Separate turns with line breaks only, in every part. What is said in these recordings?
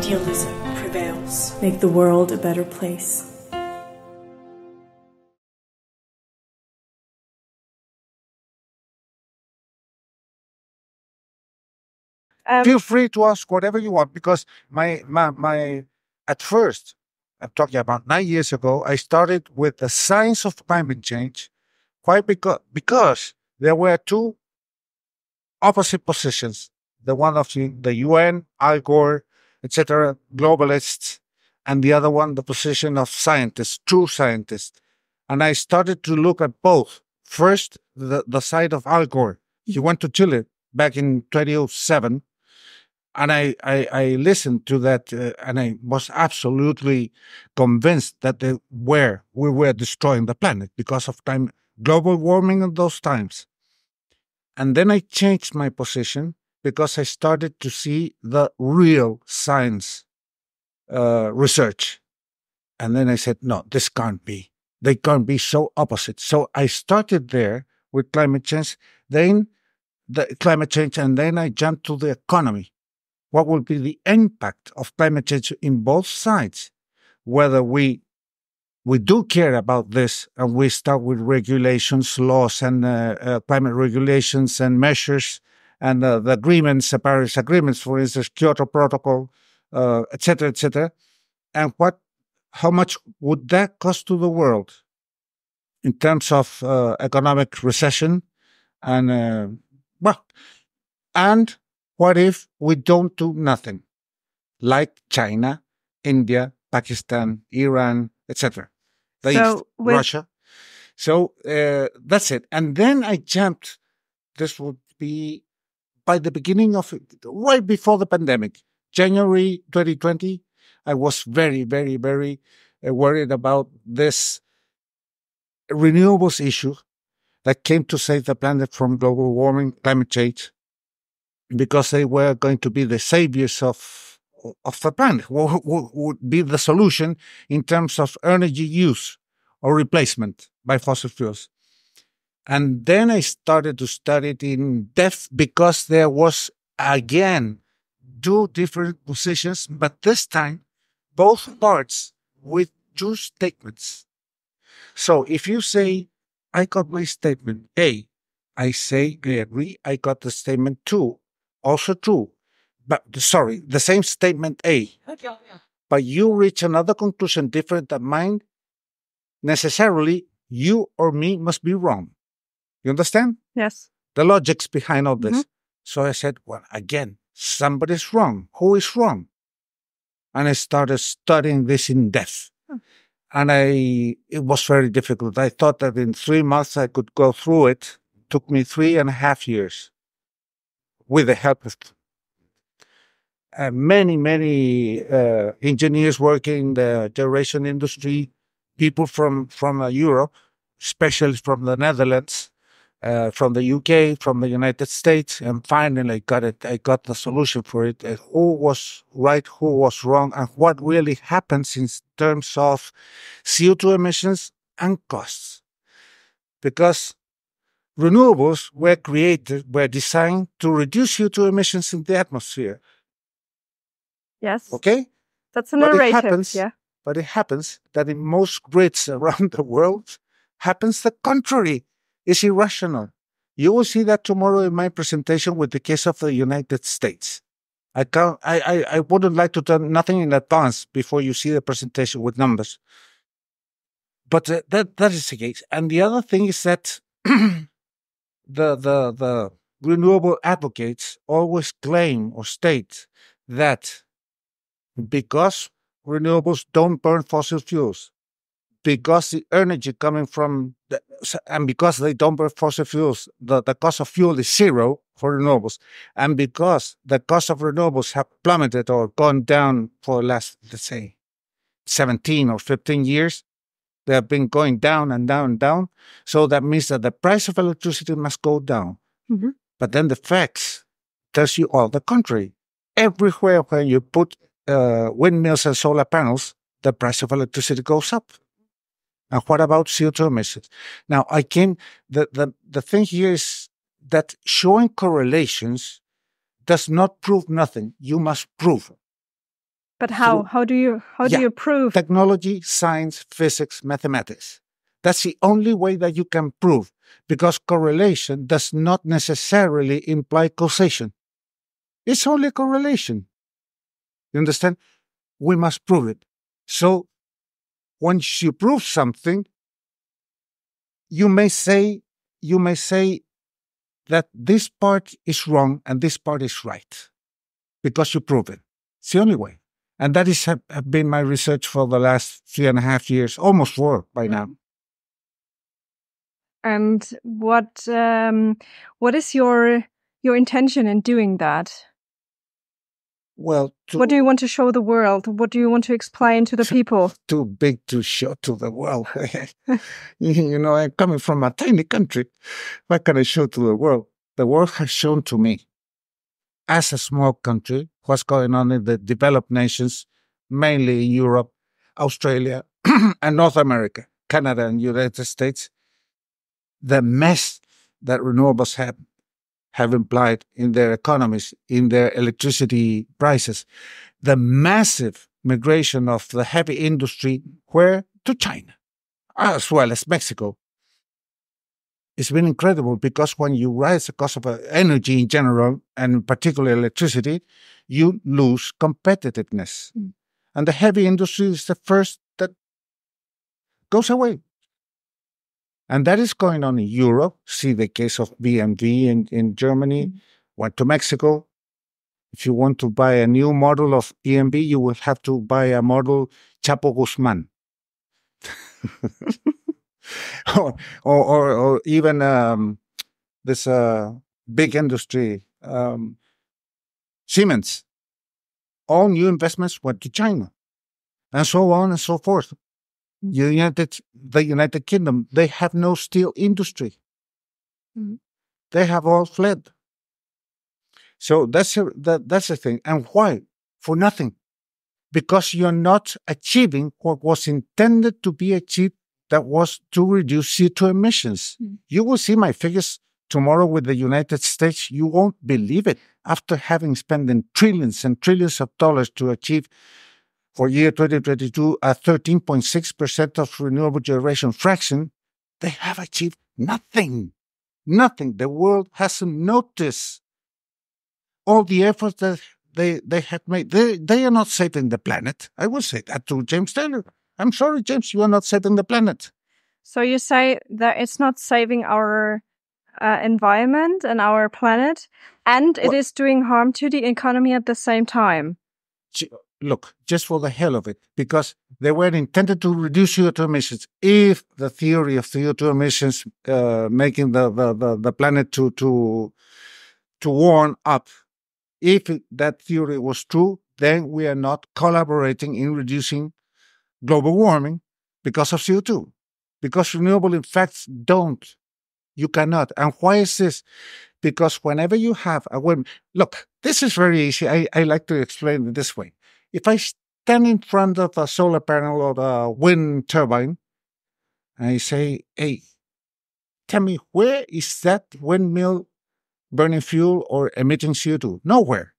idealism prevails.
Make the world a better place.
Feel free to ask whatever you want, because at first, I'm talking about 9 years ago, I started with the science of climate change. Why? Because there were two opposite positions. The one of the UN, Al Gore, etc., globalists, and the other one, the position of scientists, true scientists. And I started to look at both. First, the side of Al Gore. He went to Chile back in 2007. And I listened to that, and I was absolutely convinced that we were destroying the planet because of global warming in those times. And then I changed my position because I started to see the real science research. And then I said, no, this can't be. They can't be so opposite. So I started there with climate change, and then I jumped to the economy. What will be the impact of climate change in both sides? Whether we do care about this, and we start with regulations, laws, and climate regulations and measures, and the agreements, the Paris agreements, for instance, Kyoto Protocol, etc., and how much would that cost to the world in terms of economic recession, and and what if we don't do nothing, like China, India, Pakistan, Iran, etc., Russia? So that's it. And then I jumped. This would be by the beginning of right before the pandemic, January 2020. I was very, very, very worried about this renewables issue that came to save the planet from global warming, climate change, because they were going to be the saviors of the planet, would be the solution in terms of energy use or replacement by fossil fuels. And then I started to study it in depth, because there was, again, two different positions, but this time, both parts with two statements. So if you say, I got my statement A, I say, I agree, I got the statement 2. Also true, but sorry, the same statement A, but you reach another conclusion different than mine, necessarily you or me must be wrong. You understand?
Yes.
The logics behind all this. So I said, well, again, somebody's wrong. Who is wrong? And I started studying this in depth. And it was very difficult. I thought that in 3 months I could go through it. It took me 3.5 years. With the help of many engineers working in the generation industry, people from Europe, especially from the Netherlands, from the UK, from the United States, and finally I got it. I got the solution for it. Who was right, who was wrong, and what really happens in terms of CO2 emissions and costs. Because renewables were designed to reduce CO2 emissions in the atmosphere.
Yes.
Okay?
That's a narrative, yeah.
But it happens that in most grids around the world, happens the contrary. It's irrational. You will see that tomorrow in my presentation with the case of the United States. I wouldn't like to tell nothing in advance before you see the presentation with numbers. But that is the case. And the other thing is that the renewable advocates always claim or state that because renewables don't burn fossil fuels, because the energy coming from and because they don't burn fossil fuels, the cost of fuel is zero for renewables, and because the cost of renewables have plummeted or gone down for the last, let's say, 17 or 15 years, they have been going down and down and down. So that means that the price of electricity must go down. But then the facts tells you all the contrary. Everywhere where you put windmills and solar panels, the price of electricity goes up. And what about CO2 emissions? Now, the thing here is that showing correlations does not prove nothing. You must prove.
But how? How do you prove?
Technology, science, physics, mathematics. That's the only way that you can prove, because correlation does not necessarily imply causation. It's only correlation. You understand? We must prove it. So once you prove something, you may say that this part is wrong and this part is right, because you prove it. It's the only way. And that is have been my research for the last 3.5 years, almost 4 by now.
And what is your intention in doing that?
Well,
what do you want to show the world? What do you want to explain to the people?
Too big to show to the world. I'm coming from a tiny country. What can I show to the world? The world has shown to me, as a small country, what's going on in the developed nations, mainly in Europe, Australia, and North America, Canada and United States, the mess that renewables have implied in their economies, in their electricity prices, the massive migration of the heavy industry to China, as well as Mexico. It's been incredible, because when you rise the cost of energy in general, and in particular electricity, you lose competitiveness. And the heavy industry is the first that goes away. And that is going on in Europe. See the case of BMW in Germany. Went to Mexico. If you want to buy a new model of BMW, you will have to buy a model Chapo Guzman. or even this big industry, Siemens. All new investments went to China, and so on and so forth. The United Kingdom, they have no steel industry. They have all fled. So that's the thing. And why? For nothing. Because you're not achieving what was intended to be achieved, that was to reduce CO2 emissions. You will see my figures tomorrow with the United States. You won't believe it. After having spent trillions and trillions of dollars to achieve, for year 2022, a 13.6% of renewable generation fraction, they have achieved nothing. Nothing. The world hasn't noticed all the efforts that they have made. They are not saving the planet. I will say that to James Taylor. I'm sorry, James, you are not saving the planet.
So you say that it's not saving our environment and our planet, and it is doing harm to the economy at the same time.
Look, just for the hell of it, because they were intended to reduce CO2 emissions. If the theory of CO2 emissions making the planet to warm up, if that theory was true, then we are not collaborating in reducing global warming because of CO2. Because renewable, in fact, don't. You cannot. And why is this? Because whenever you have a wind, look, this is very easy. I like to explain it this way. If I stand in front of a solar panel or a wind turbine, and I say, hey, tell me, where is that windmill burning fuel or emitting CO2? Nowhere.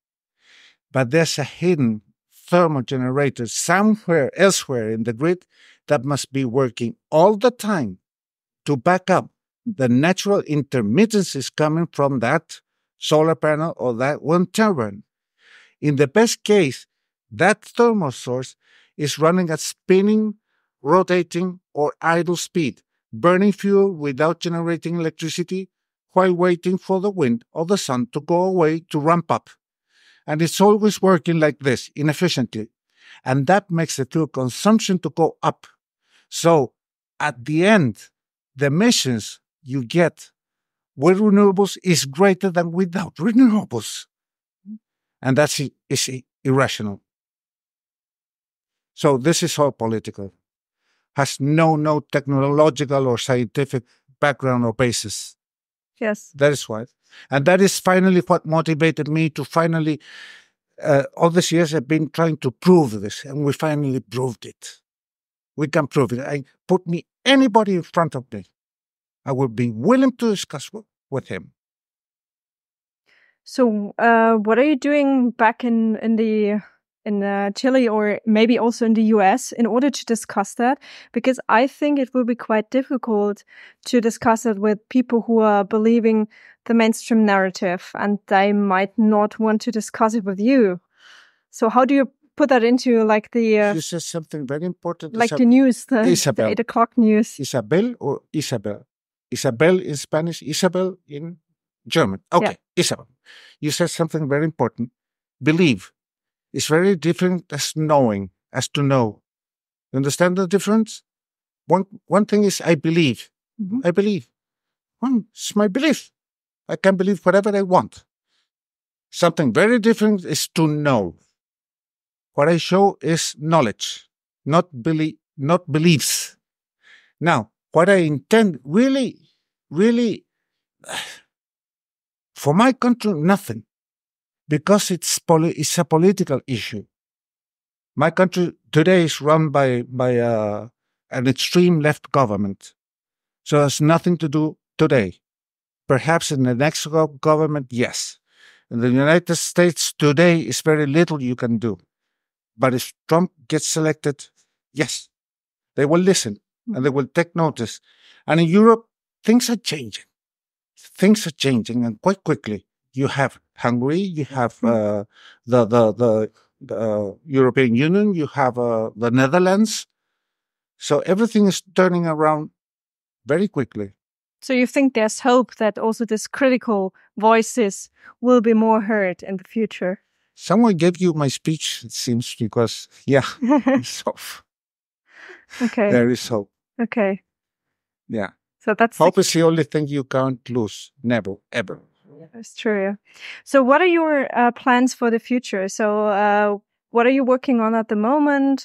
But there's a hidden thermal generator somewhere elsewhere in the grid that must be working all the time to back up the natural intermittencies coming from that solar panel or that wind turbine. In the best case, that thermal source is running at spinning, rotating, or idle speed, burning fuel without generating electricity while waiting for the wind or the sun to go away to ramp up. And it's always working like this, inefficiently. And that makes the fuel consumption to go up. So at the end, the emissions you get with renewables is greater than without renewables. And that's irrational. So this is all political. Has no technological or scientific background or basis.
Yes.
That is why. And that is finally what motivated me to finally, all these years I've been trying to prove this, and we finally proved it. We can prove it. Put anybody in front of me, I would be willing to discuss with him.
So what are you doing back in the Chile or maybe also in the US in order to discuss that? Because I think it will be quite difficult to discuss it with people who are believing the mainstream narrative, and they might not want to discuss it with you. So how do you put that into like the...
you said something very important.
Like the news, the
Isabel.
8 o'clock news.
Isabel or Isabel? Isabel in Spanish, Isabel in German. Okay, yeah. Isabel. You said something very important. Believe. It's very different as knowing, as to know. You understand the difference? One thing is I believe. Mm-hmm. I believe. It's my belief. I can believe whatever I want. Something very different is to know. What I show is knowledge, not beliefs. Now, what I intend really, for my country, nothing. Because it's a political issue. My country today is run by an extreme left government. So it has nothing to do today. Perhaps in the next government, yes. In the United States today is very little you can do. But if Trump gets elected, yes, they will listen and they will take notice. And in Europe, things are changing. Things are changing, and quite quickly. You have Hungary, you have the European Union, you have the Netherlands. So everything is turning around very quickly.
So you think there's hope that also these critical voices will be more heard in the future?
Someone gave you my speech, it seems, because, yeah, it's hope.
Okay.
There is hope.
Okay.
Yeah.
So that's
hope is the only thing you can't lose. Never, ever.
That's true. Yeah. So what are your plans for the future? So what are you working on at the moment?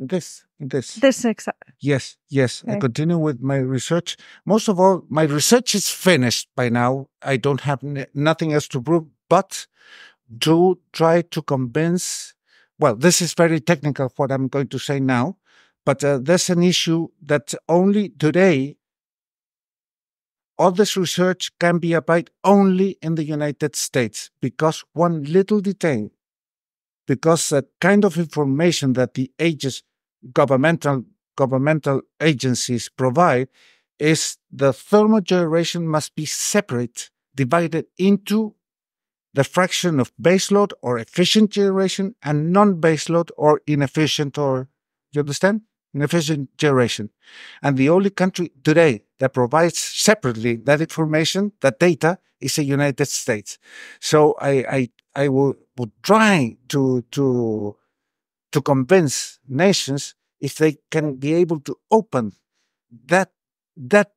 This.
Exactly.
Yes. Okay. I continue with my research. Most of all, my research is finished by now. I don't have nothing else to prove, but to try to convince, well, this is very technical, what I'm going to say now, but there's an issue that only today, all this research can be applied only in the United States because one little detail, because the kind of information that the governmental agencies provide is the thermal generation must be separate, divided into the fraction of baseload or efficient generation and non-baseload or inefficient, or, you understand? Inefficient generation. And the only country today that provides separately that information, that data, is the United States. So I would try to convince nations if they can be able to open that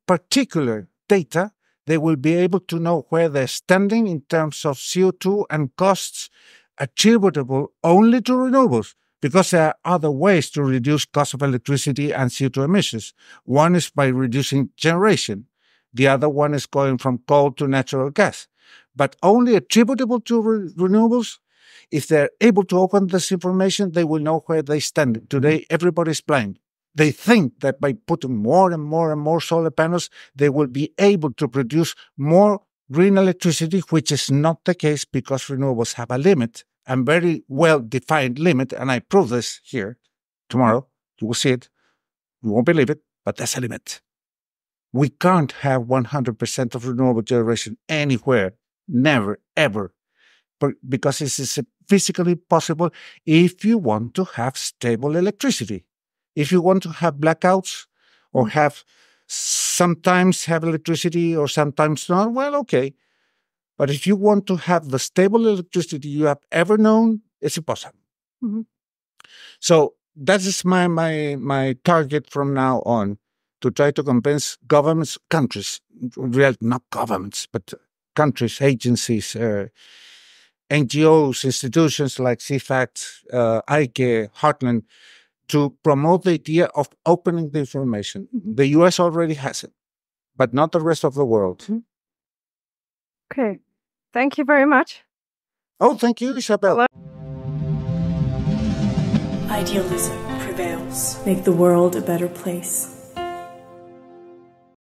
particular data, they will be able to know where they're standing in terms of CO2 and costs attributable only to renewables. Because there are other ways to reduce cost of electricity and CO2 emissions. One is by reducing generation. The other one is going from coal to natural gas. But only attributable to renewables, if they're able to open this information, they will know where they stand. Today, everybody's blind. They think that by putting more and more and more solar panels, they will be able to produce more green electricity, which is not the case because renewables have a limit. A very well-defined limit, and I prove this here tomorrow. You will see it. You won't believe it, but that's a limit. We can't have 100% of renewable generation anywhere, never, ever, because this is physically possible if you want to have stable electricity. If you want to have blackouts or sometimes have electricity or sometimes not, well, okay. But if you want to have the stable electricity you have ever known, it's impossible. Mm-hmm. So that is my target from now on, to try to convince governments, countries, not governments, but countries, agencies, NGOs, institutions like CFACT, IKEK, Heartland, to promote the idea of opening the information. Mm-hmm. The US already has it, but not the rest of the world. Mm-hmm.
Okay. Thank you very much.
Oh, thank you, Isabel.
Idealism prevails.
Make the world a better place.